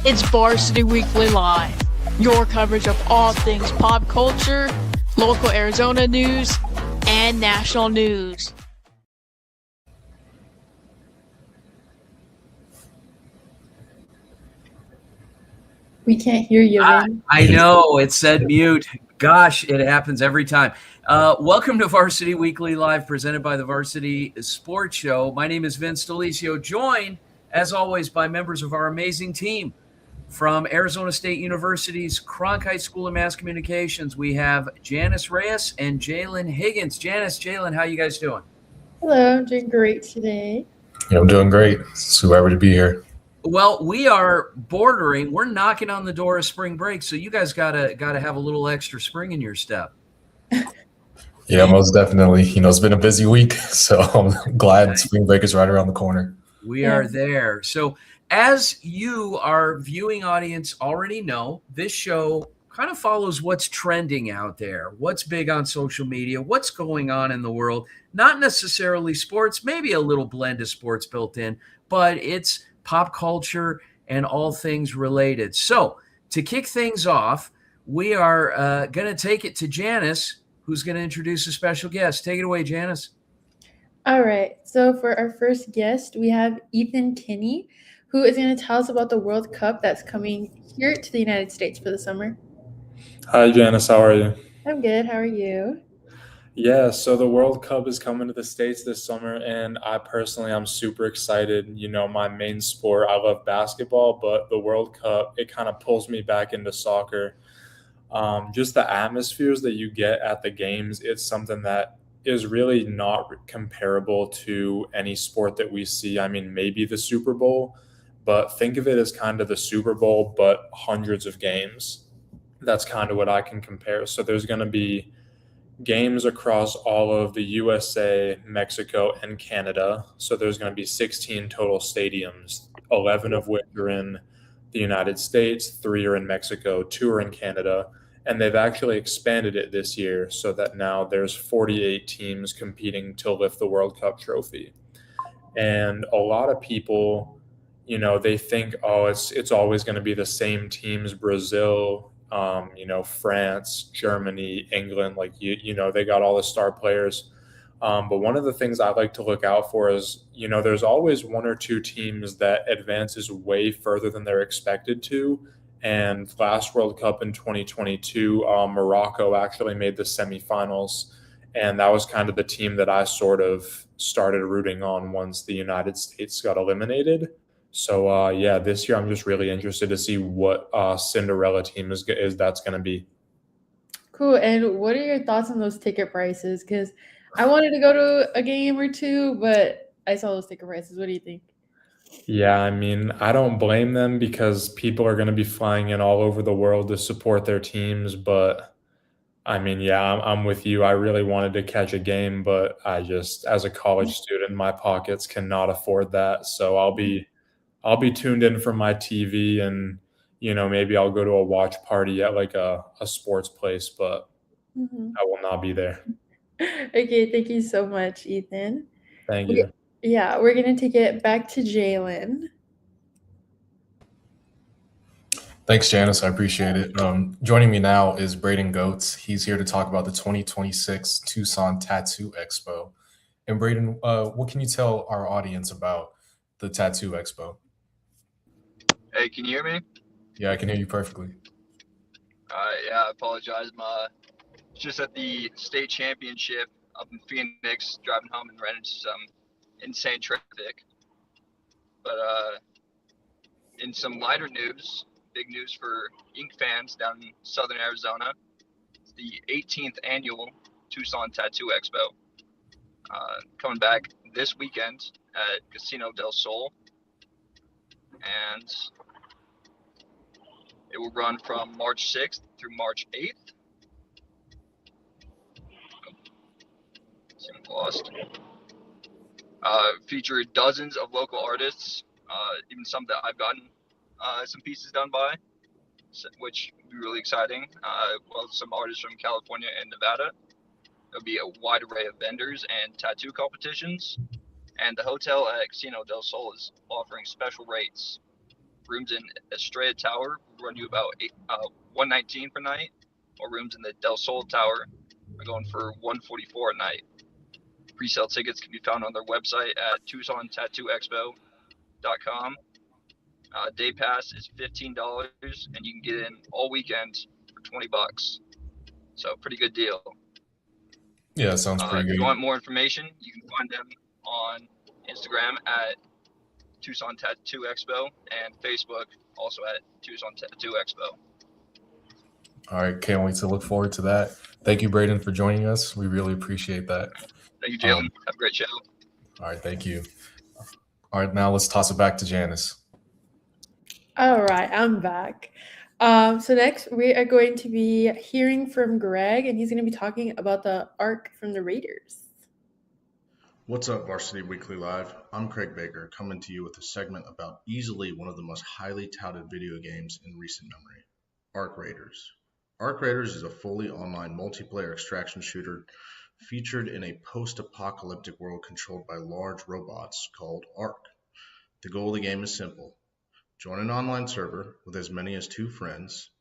It's Varsity Weekly Live, your coverage of all things pop culture, local Arizona news, and national news. We can't hear you, Vin. I know, it said mute. Gosh, it happens every time. Welcome to Varsity Weekly Live, presented by the Varsity Sports Show. My name is Vince Delisio, joined, as always, by members of our amazing team. From Arizona State University's Cronkite School of Mass Communications, we have Janice Reyes and Jalen Higgins. Janice, Jalen, how you guys doing? Hello, I'm doing great today. Yeah, I'm doing great. Super happy to be here. Well, we are bordering. We're knocking on the door of spring break, so you guys gotta have a little extra spring in your step. Yeah, most definitely. It's been a busy week, so I'm glad spring break is right around the corner. We are there. So as you, our viewing audience, already know, this show kind of follows what's trending out there, what's big on social media, what's going on in the world. Not necessarily sports, maybe a little blend of sports built in, but it's pop culture and all things related. So to kick things off, we are going to take it to Janice, who's going to introduce a special guest. Take it away, Janice. All right, so for our first guest, we have Ethan Kinney, who is going to tell us about the World Cup that's coming here to the United States for the summer. Hi, Janice. How are you? I'm good. How are you? Yeah, so the World Cup is coming to the States this summer, and I'm super excited. My main sport, I love basketball, but the World Cup, it kind of pulls me back into soccer. Just the atmospheres that you get at the games, it's something that is really not comparable to any sport that we see. I mean, maybe the Super Bowl, but think of it as kind of the Super Bowl, but hundreds of games. That's kind of what I can compare. So there's going to be games across all of the USA, Mexico, and Canada. So there's going to be 16 total stadiums, 11 of which are in the United States, 3 are in Mexico, 2 are in Canada. And they've actually expanded it this year so that now there's 48 teams competing to lift the World Cup trophy. And a lot of people, they think, oh, it's always going to be the same teams, Brazil, France, Germany, England, they got all the star players. But one of the things I like to look out for is, there's always 1 or 2 teams that advances way further than they're expected to. And last World Cup in 2022, Morocco actually made the semifinals. And that was kind of the team that I sort of started rooting on once the United States got eliminated. So, this year I'm just really interested to see what Cinderella team is that's going to be. Cool. And what are your thoughts on those ticket prices? Because I wanted to go to a game or two, but I saw those ticket prices. What do you think? Yeah, I mean, I don't blame them because people are going to be flying in all over the world to support their teams. But I mean, yeah, I'm with you. I really wanted to catch a game, but as a college student, my pockets cannot afford that. So I'll be tuned in from my TV and, maybe I'll go to a watch party at like a sports place, but I will not be there. Okay, thank you so much, Ethan. Thank you. Yeah, we're going to take it back to Jalen. Thanks, Janice. I appreciate it. Joining me now is Braden Goetz. He's here to talk about the 2026 Tucson Tattoo Expo. And Braden, what can you tell our audience about the Tattoo Expo? Hey, can you hear me? Yeah, I can hear you perfectly. Yeah, I apologize. Just at the state championship up in Phoenix, driving home and ran into some insane traffic. But in some lighter news, big news for ink fans down in southern Arizona, it's the 18th annual Tucson Tattoo Expo. Coming back this weekend at Casino del Sol. And it will run from March 6th through March 8th. Seemed lost. Feature dozens of local artists, even some that I've gotten some pieces done by, which will be really exciting. Well, some artists from California and Nevada. There'll be a wide array of vendors and tattoo competitions. And the hotel at Casino del Sol is offering special rates rooms in Estrella Tower run you about $119 per night, or rooms in the Del Sol Tower are going for $144 a night. Pre-sale tickets can be found on their website at TucsonTattooExpo.com. Day pass is $15, and you can get in all weekend for $20. So pretty good deal. Yeah, sounds pretty If good. you want more information, you can find them on Instagram at Tucson Tattoo Expo and Facebook also at Tucson Tattoo Expo. All right, can't wait to look forward to that. Thank you, Braden, for joining us. We really appreciate that. Thank you, Jalen. Have a great show. All right, thank you. All right, now let's toss it back to Janice. All right, I'm back. So next we are going to be hearing from Greg, and he's going to be talking about the arc from the Raiders. What's up, Varsity Weekly Live? I'm Craig Baker, coming to you with a segment about easily one of the most highly touted video games in recent memory, Arc Raiders. Arc Raiders is a fully online multiplayer extraction shooter featured in a post-apocalyptic world controlled by large robots called Arc. The goal of the game is simple. Join an online server with as many as 2 friends,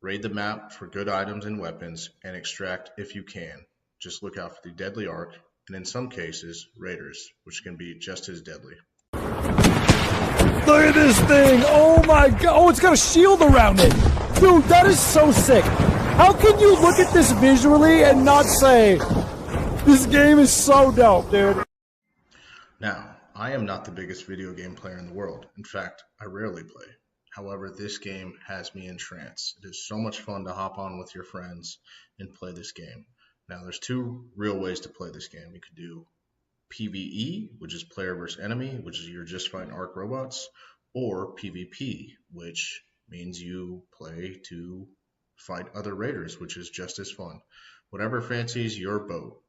raid the map for good items and weapons, and extract if you can. Just look out for the deadly Arc, and in some cases, Raiders, which can be just as deadly. Look at this thing! Oh my god! Oh, it's got a shield around it! Dude, that is so sick! How can you look at this visually and not say, this game is so dope, dude? Now, I am not the biggest video game player in the world. In fact, I rarely play. However, this game has me entranced. It is so much fun to hop on with your friends and play this game. Now, there's 2 real ways to play this game. You could do PvE, which is player versus enemy, which is you're just fighting Arc robots, or PvP, which means you play to fight other raiders, which is just as fun. Whatever fancies your boat.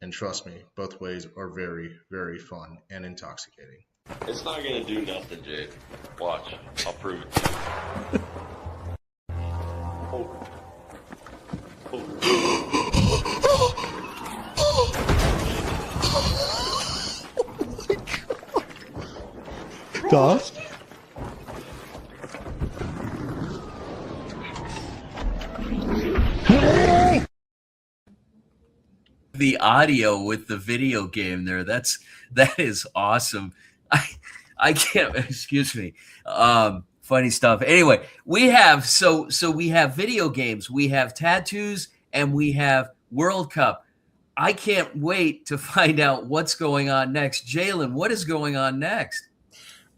And trust me, both ways are very, very fun and intoxicating. It's not gonna do nothing, Jade. Watch. I'll prove it to you. Oh. Duh. The audio with the video game there, that is awesome. I can't, excuse me. Funny stuff. Anyway, we have we have video games, we have tattoos, and we have World Cup. I can't wait to find out what's going on next. Jalen, what is going on next?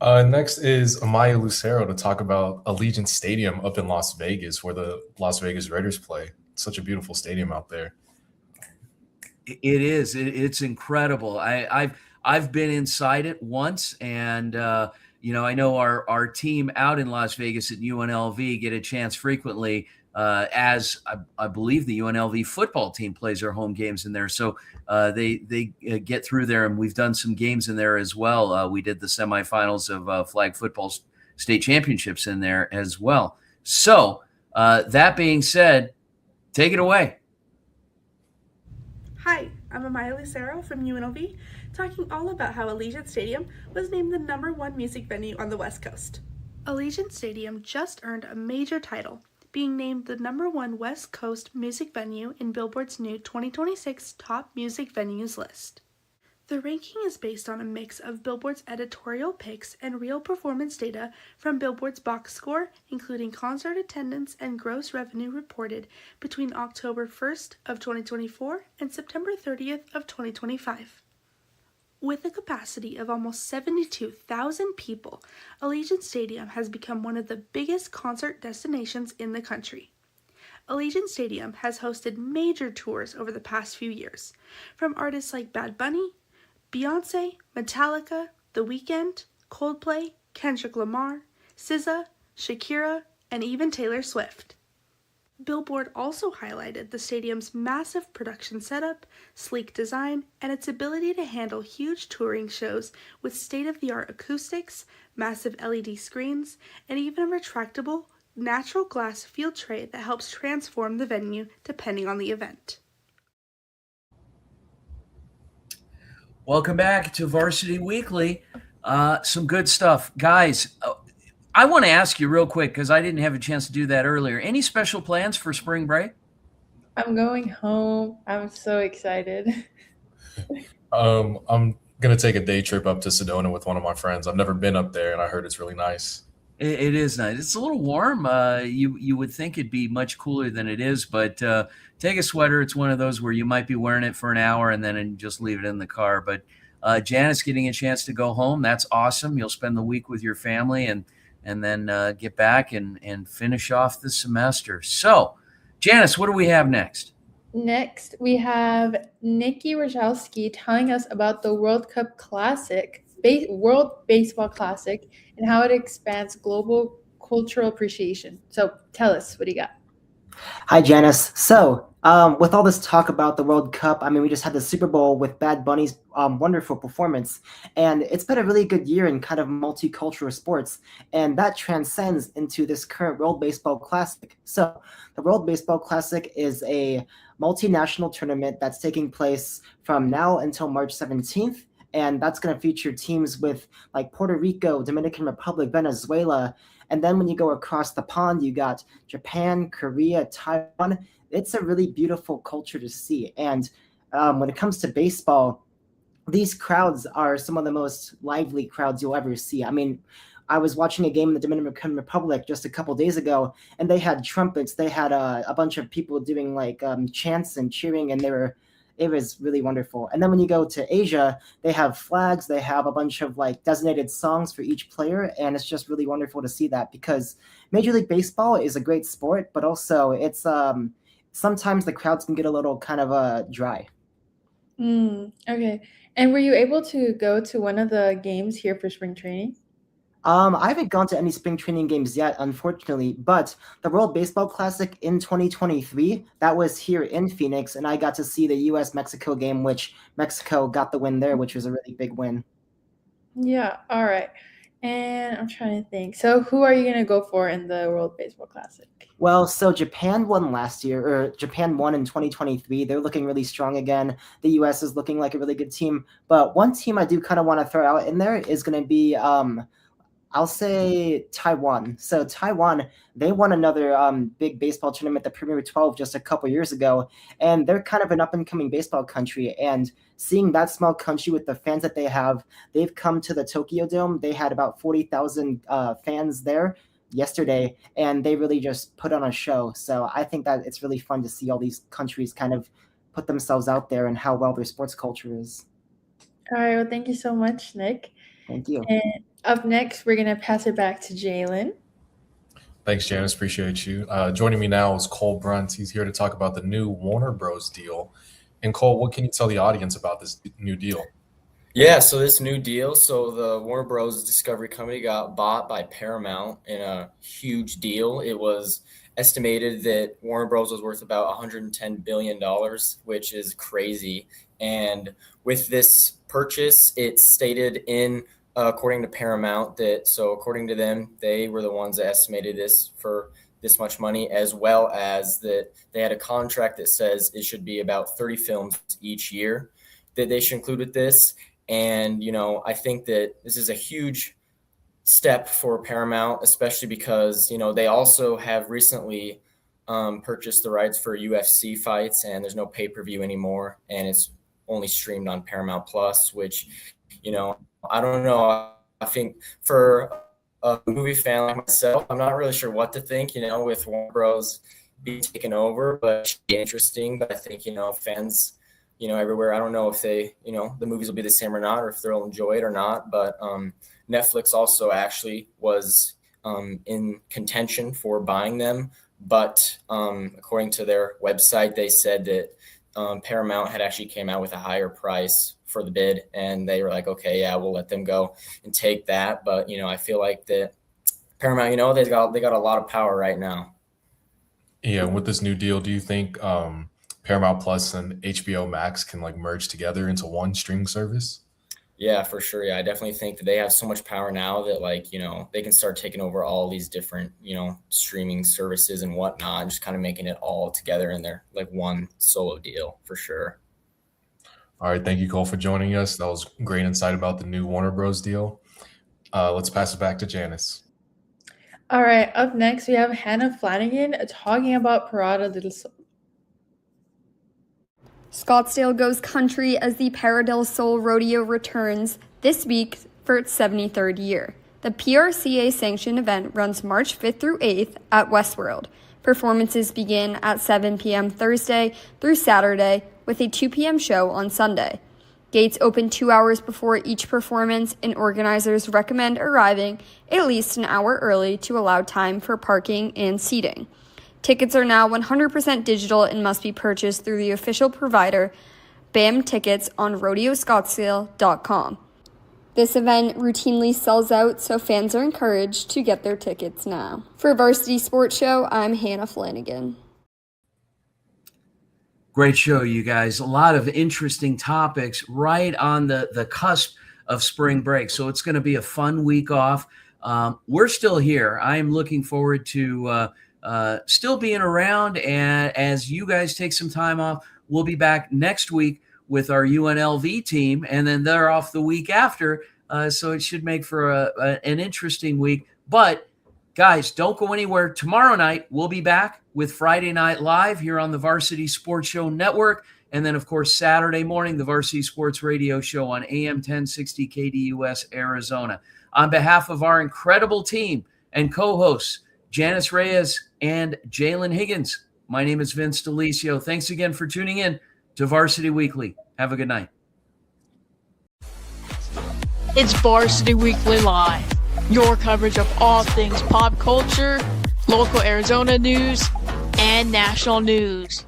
Next is Amaya Lucero to talk about Allegiant Stadium up in Las Vegas, where the Las Vegas Raiders play. It's such a beautiful stadium out there. It is. It's incredible. I've been inside it once, and I know our team out in Las Vegas at UNLV get a chance frequently, as I believe the UNLV football team plays their home games in there. So they get through there, and we've done some games in there as well. We did the semifinals of flag football state championships in there as well. So that being said, take it away. Hi, I'm Amaya Lucero from UNLV, talking all about how Allegiant Stadium was named the #1 music venue on the West Coast. Allegiant Stadium just earned a major title, being named the #1 West Coast music venue in Billboard's new 2026 Top Music Venues list. The ranking is based on a mix of Billboard's editorial picks and real performance data from Billboard's box score, including concert attendance and gross revenue reported between October 1st of 2024 and September 30th of 2025. With a capacity of almost 72,000 people, Allegiant Stadium has become one of the biggest concert destinations in the country. Allegiant Stadium has hosted major tours over the past few years, from artists like Bad Bunny, Beyonce, Metallica, The Weeknd, Coldplay, Kendrick Lamar, SZA, Shakira, and even Taylor Swift. Billboard also highlighted the stadium's massive production setup, sleek design, and its ability to handle huge touring shows with state-of-the-art acoustics, massive LED screens, and even a retractable, natural glass field tray that helps transform the venue depending on the event. Welcome back to Varsity Weekly. Some good stuff. Guys, I want to ask you real quick because I didn't have a chance to do that earlier. Any special plans for spring break? I'm going home. I'm so excited. I'm gonna take a day trip up to Sedona with one of my friends. I've never been up there, and I heard it's really nice. It is nice. It's a little warm. You would think it'd be much cooler than it is, but take a sweater. It's one of those where you might be wearing it for an hour and then just leave it in the car. But Janice getting a chance to go home, that's awesome. You'll spend the week with your family and then get back and finish off the semester. So, Janice, what do we have next? Next, we have Nikki Rajowski telling us about the World Cup Classic, World Baseball Classic, and how it expands global cultural appreciation. So tell us, what do you got? Hi, Janice. So, with all this talk about the World Cup, I mean, we just had the Super Bowl with Bad Bunny's wonderful performance, and it's been a really good year in kind of multicultural sports, and that transcends into this current World Baseball Classic. So, the World Baseball Classic is a multinational tournament that's taking place from now until March 17th, and that's going to feature teams with like Puerto Rico, Dominican Republic, Venezuela, and then when you go across the pond, you got Japan, Korea, Taiwan. It's a really beautiful culture to see. And when it comes to baseball, these crowds are some of the most lively crowds you'll ever see. I mean, I was watching a game in the Dominican Republic just a couple days ago, and they had trumpets. They had a bunch of people doing like chants and cheering, and it was really wonderful. And then when you go to Asia, they have flags, they have a bunch of like designated songs for each player, and it's just really wonderful to see that because Major League Baseball is a great sport, but also it's sometimes the crowds can get a little kind of dry. Okay. And were you able to go to one of the games here for spring training? I haven't gone to any spring training games yet, unfortunately, but the World Baseball Classic in 2023, that was here in Phoenix, and I got to see the US-Mexico game, which Mexico got the win there, which was a really big win. Yeah, all right. And I'm trying to think. So who are you going to go for in the World Baseball Classic? Well, so Japan won last year, or Japan won in 2023. They're looking really strong again. The US is looking like a really good team, but one team I do kind of want to throw out in there is going to be I'll say Taiwan. So Taiwan, they won another big baseball tournament, the Premier 12, just a couple years ago, and they're kind of an up-and-coming baseball country. And seeing that small country with the fans that they have, they've come to the Tokyo Dome. They had about 40,000 fans there yesterday, and they really just put on a show. So I think that it's really fun to see all these countries kind of put themselves out there and how well their sports culture is. All right. Well, thank you so much, Nick. Thank you. And up next, we're going to pass it back to Jalen. Thanks, Janice. Appreciate you. Joining me now is Cole Brunt. He's here to talk about the new Warner Bros. Deal. And Cole, what can you tell the audience about this new deal? Yeah, so this new deal, so the Warner Bros. Discovery Company got bought by Paramount in a huge deal. It was estimated that Warner Bros. Was worth about $110 billion, which is crazy. And with this purchase, it's stated in according to Paramount according to them, they were the ones that estimated this for this much money, as well as that they had a contract that says it should be about 30 films each year that they should include with this. And, I think that this is a huge step for Paramount, especially because, they also have recently purchased the rights for UFC fights, and there's no pay-per-view anymore, and it's only streamed on Paramount Plus, which, I don't know. I think for a movie fan like myself, I'm not really sure what to think, with Warner Bros. Being taken over, but it should be interesting. But I think, fans, everywhere, I don't know if they, the movies will be the same or not, or if they'll enjoy it or not. But Netflix also actually was in contention for buying them. But according to their website, they said that Paramount had actually came out with a higher price for the bid, and they were like, okay, yeah, we'll let them go and take that. But, I feel like that Paramount, they got a lot of power right now. Yeah, with this new deal, do you think Paramount Plus and HBO Max can like merge together into one streaming service? Yeah, for sure. Yeah, I definitely think that they have so much power now that they can start taking over all these different, streaming services and whatnot, and just kind of making it all together in their like one solo deal for sure. All right. Thank you, Cole, for joining us. That was great insight about the new Warner Bros. Deal. Let's pass it back to Janice. All right, up next we have Hannah Flanagan talking about Parada del Sol. Scottsdale goes country as the Para del Sol Rodeo returns this week for its 73rd year. The PRCA-sanctioned event runs March 5th through 8th at Westworld. Performances begin at 7 p.m. Thursday through Saturday with a 2 p.m. show on Sunday. Gates open 2 hours before each performance, and organizers recommend arriving at least an hour early to allow time for parking and seating. Tickets are now 100% digital and must be purchased through the official provider, BAM Tickets, on RodeoScottsdale.com. This event routinely sells out, so fans are encouraged to get their tickets now. For Varsity Sports Show, I'm Hannah Flanagan. Great show, you guys. A lot of interesting topics right on the cusp of spring break. So it's going to be a fun week off. We're still here. I am looking forward to still being around. And as you guys take some time off, we'll be back next week with our UNLV team, and then they're off the week after. So it should make for an interesting week. But guys, don't go anywhere. Tomorrow night, we'll be back with Friday Night Live here on the Varsity Sports Show Network. And then, of course, Saturday morning, the Varsity Sports Radio Show on AM 1060 KDUS, Arizona. On behalf of our incredible team and co-hosts, Janice Reyes and Jalen Higgins, my name is Vince Delicio. Thanks again for tuning in to Varsity Weekly. Have a good night. It's Varsity Weekly Live, your coverage of all things pop culture, local Arizona news, and national news.